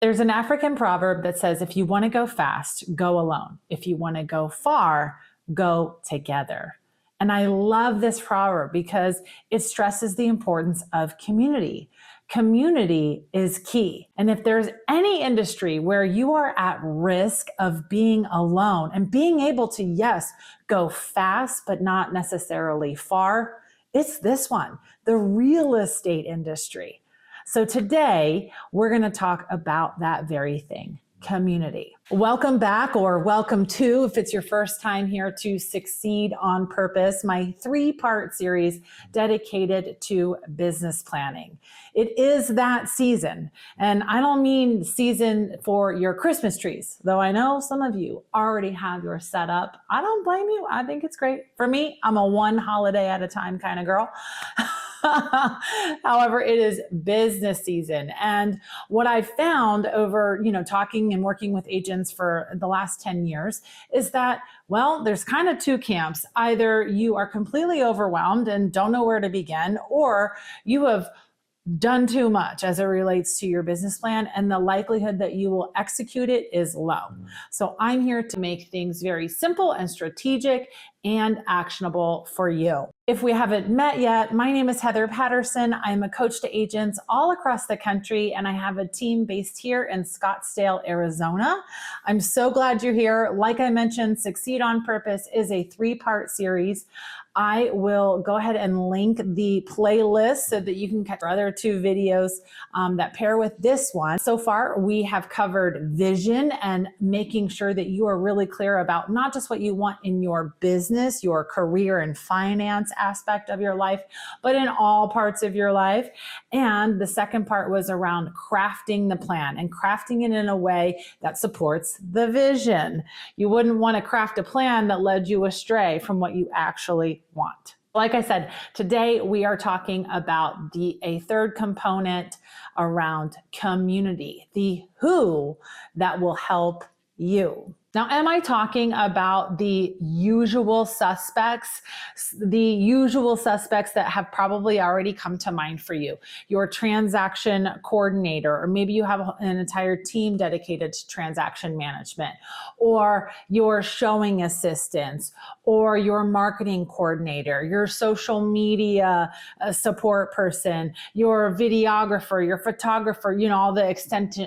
There's an African proverb that says, if you want to go fast, go alone. If you want to go far, go together. And I love this proverb because it stresses the importance of community. Community is key. And if there's any industry where you are at risk of being alone and being able to, yes, go fast, but not necessarily far, it's this one, the real estate industry. So today, we're going to talk about that very thing, community. Welcome back, or welcome to, if it's your first time here, to Succeed on Purpose, my 3-part series dedicated to business planning. It is that season, and I don't mean season for your Christmas trees, though I know some of you already have yours set up. I don't blame you. I think it's great. For me, I'm a one holiday at a time kind of girl. However, it is business season. And what I've found over, talking and working with agents for the last 10 years is that, well, there's kind of 2 camps. Either you are completely overwhelmed and don't know where to begin, or you have done too much as it relates to your business plan, and the likelihood that you will execute it is low. So I'm here to make things very simple and strategic and actionable for you. If we haven't met yet, my name is Heather Patterson. I'm a coach to agents all across the country, and I have a team based here in Scottsdale, Arizona. I'm so glad you're here. Like I mentioned, Succeed on Purpose is a 3-part series. I will go ahead and link the playlist so that you can catch our other 2 videos that pair with this one. So far, we have covered vision and making sure that you are really clear about not just what you want in your business, your career and finance aspect of your life, but in all parts of your life. And the second part was around crafting the plan and crafting it in a way that supports the vision. You wouldn't want to craft a plan that led you astray from what you actually want. Like I said, today we are talking about a third component around community, the who that will help you. Now, am I talking about the usual suspects that have probably already come to mind for you? Your transaction coordinator, or maybe you have an entire team dedicated to transaction management, or your showing assistants, or your marketing coordinator, your social media support person, your videographer, your photographer, all the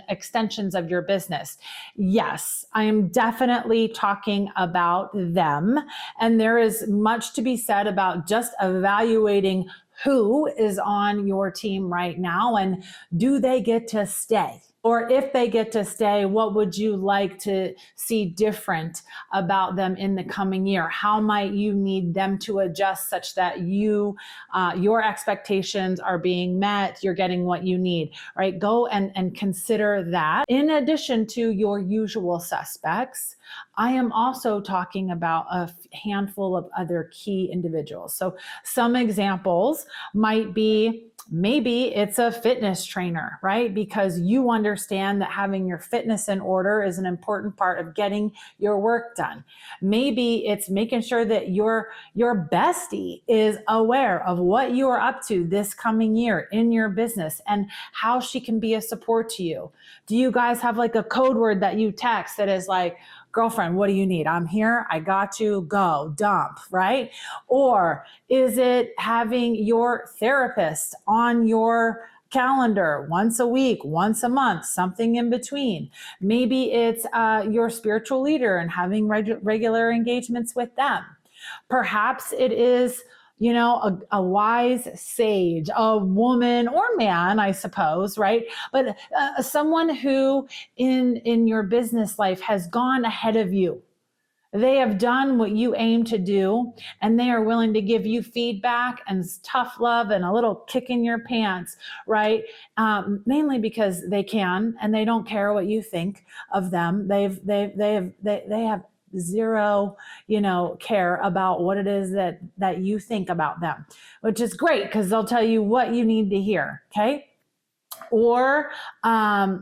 extensions of your business. Yes, I am definitely talking about them. And there is much to be said about just evaluating who is on your team right now and do they get to stay? Or if they get to stay, what would you like to see different about them in the coming year? How might you need them to adjust such that your expectations are being met, you're getting what you need, right? Go and consider that. In addition to your usual suspects, I am also talking about a handful of other key individuals. So some examples might be, maybe it's a fitness trainer, right? Because you understand that having your fitness in order is an important part of getting your work done. Maybe it's making sure that your bestie is aware of what you are up to this coming year in your business and how she can be a support to you. Do you guys have like a code word that you text that is like, girlfriend, what do you need? I'm here. I got you. Go, dump, right? Or is it having your therapist on your calendar once a week, once a month, something in between? Maybe it's your spiritual leader and having regular engagements with them. Perhaps it is a wise sage, a woman or man, I suppose, right? But someone who in your business life has gone ahead of you. They have done what you aim to do, and they are willing to give you feedback and tough love and a little kick in your pants, right? Mainly because they can, and they don't care what you think of them. They have zero, care about what it is that you think about them, which is great because they'll tell you what you need to hear. Okay. Or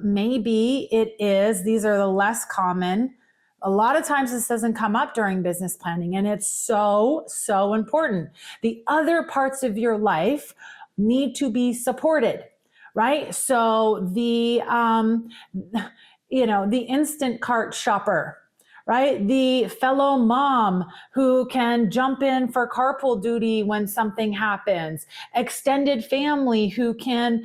maybe it is, these are the less common. A lot of times this doesn't come up during business planning, and it's so, so important. The other parts of your life need to be supported, right? So the Instacart shopper, right? The fellow mom who can jump in for carpool duty when something happens, extended family who can,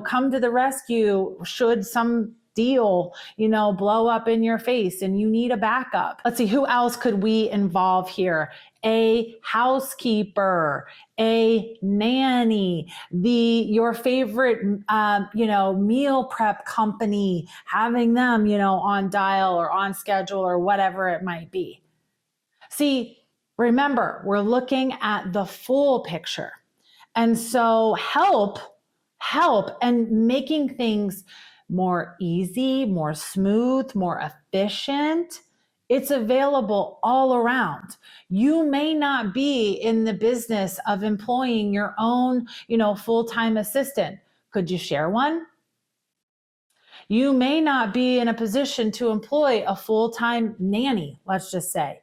come to the rescue should some deal, blow up in your face and you need a backup. Let's see, who else could we involve here? A housekeeper, a nanny, your favorite, meal prep company, having them, on dial or on schedule or whatever it might be. See, remember, we're looking at the full picture. And so help and making things more easy, more smooth, more efficient. It's available all around. You may not be in the business of employing your own, full-time assistant. Could you share one? You may not be in a position to employ a full-time nanny, let's just say.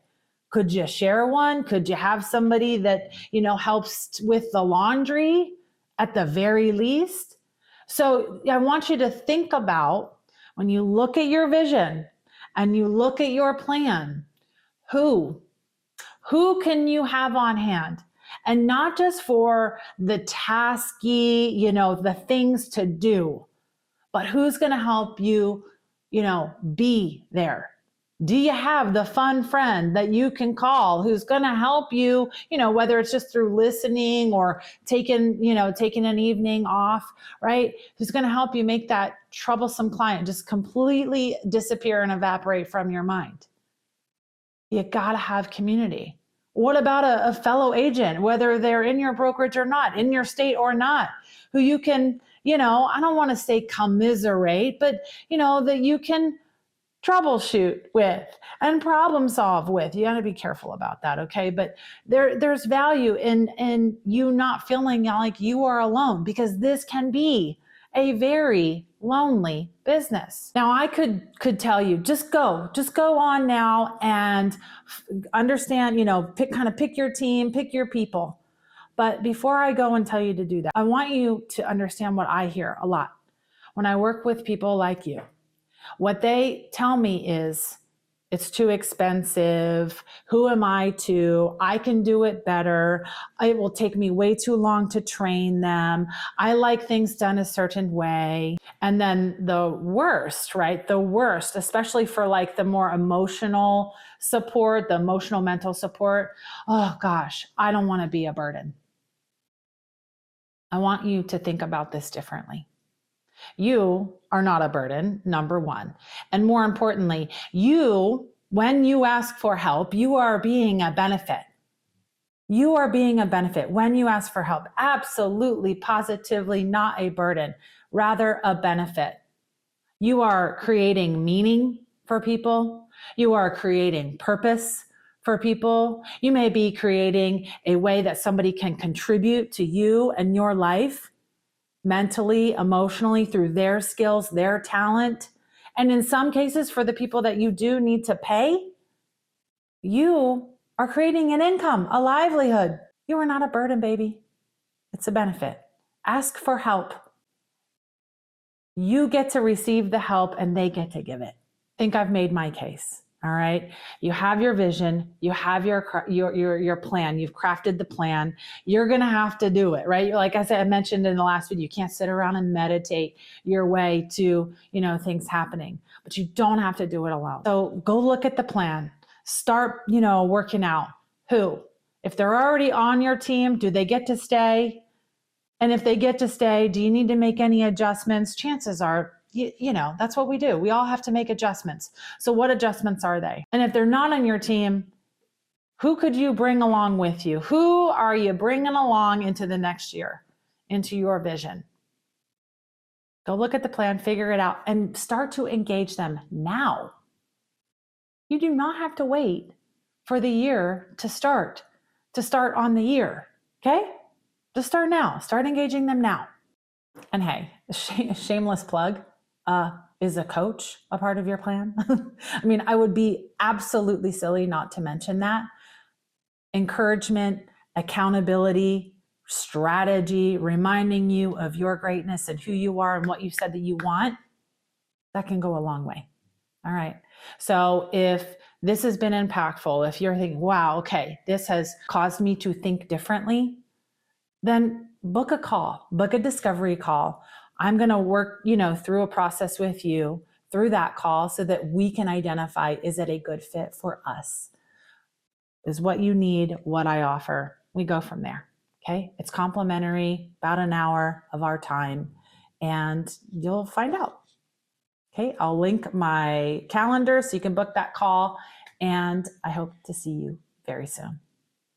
Could you share one? Could you have somebody that, helps with the laundry at the very least? So I want you to think about, when you look at your vision and you look at your plan, who can you have on hand? And not just for the tasky, the things to do, but who's going to help you, be there? Do you have the fun friend that you can call who's going to help you, whether it's just through listening or taking an evening off, right? Who's going to help you make that troublesome client just completely disappear and evaporate from your mind? You got to have community. What about a fellow agent, whether they're in your brokerage or not, in your state or not, who you can, I don't want to say commiserate, but, that you can troubleshoot with and problem solve with. You got to be careful about that, okay? But there's value in you not feeling like you are alone, because this can be a very lonely business. Now, I could tell you, just go on now and understand, pick your team, pick your people. But before I go and tell you to do that, I want you to understand what I hear a lot when I work with people like you. What they tell me is, it's too expensive. Who am I to? I can do it better. It will take me way too long to train them. I like things done a certain way. And then the worst, right? The worst, especially for like the more emotional support, the emotional mental support. Oh gosh, I don't want to be a burden. I want you to think about this differently. You are not a burden, number one. And more importantly, when you ask for help, you are being a benefit. You are being a benefit when you ask for help. Absolutely, positively not a burden, rather a benefit. You are creating meaning for people. You are creating purpose for people. You may be creating a way that somebody can contribute to you and your life, mentally, emotionally, through their skills, their talent. And in some cases, for the people that you do need to pay, you are creating an income, a livelihood. You are not a burden, baby. It's a benefit. Ask for help. You get to receive the help and they get to give it. I think I've made my case. All right. You have your vision, you have your plan, you've crafted the plan. You're going to have to do it, right? Like I said, I mentioned in the last video, you can't sit around and meditate your way to, things happening, but you don't have to do it alone. So go look at the plan, start, working out who, if they're already on your team, do they get to stay? And if they get to stay, do you need to make any adjustments? Chances are, that's what we do. We all have to make adjustments. So what adjustments are they? And if they're not on your team, who could you bring along with you? Who are you bringing along into the next year, into your vision? Go look at the plan, figure it out, and start to engage them now. You do not have to wait for the year to start on the year, okay? Just start now. Start engaging them now. And hey, shameless plug, is a coach a part of your plan? I mean, I would be absolutely silly not to mention that. Encouragement, accountability, strategy, reminding you of your greatness and who you are and what you said that you want, that can go a long way. All right. So if this has been impactful, if you're thinking, wow, okay, this has caused me to think differently, then book a call, book a discovery call. I'm going to work, through a process with you through that call so that we can identify, is it a good fit for us? Is what you need what I offer? We go from there. Okay. It's complimentary, about an hour of our time, and you'll find out. Okay. I'll link my calendar so you can book that call, and I hope to see you very soon.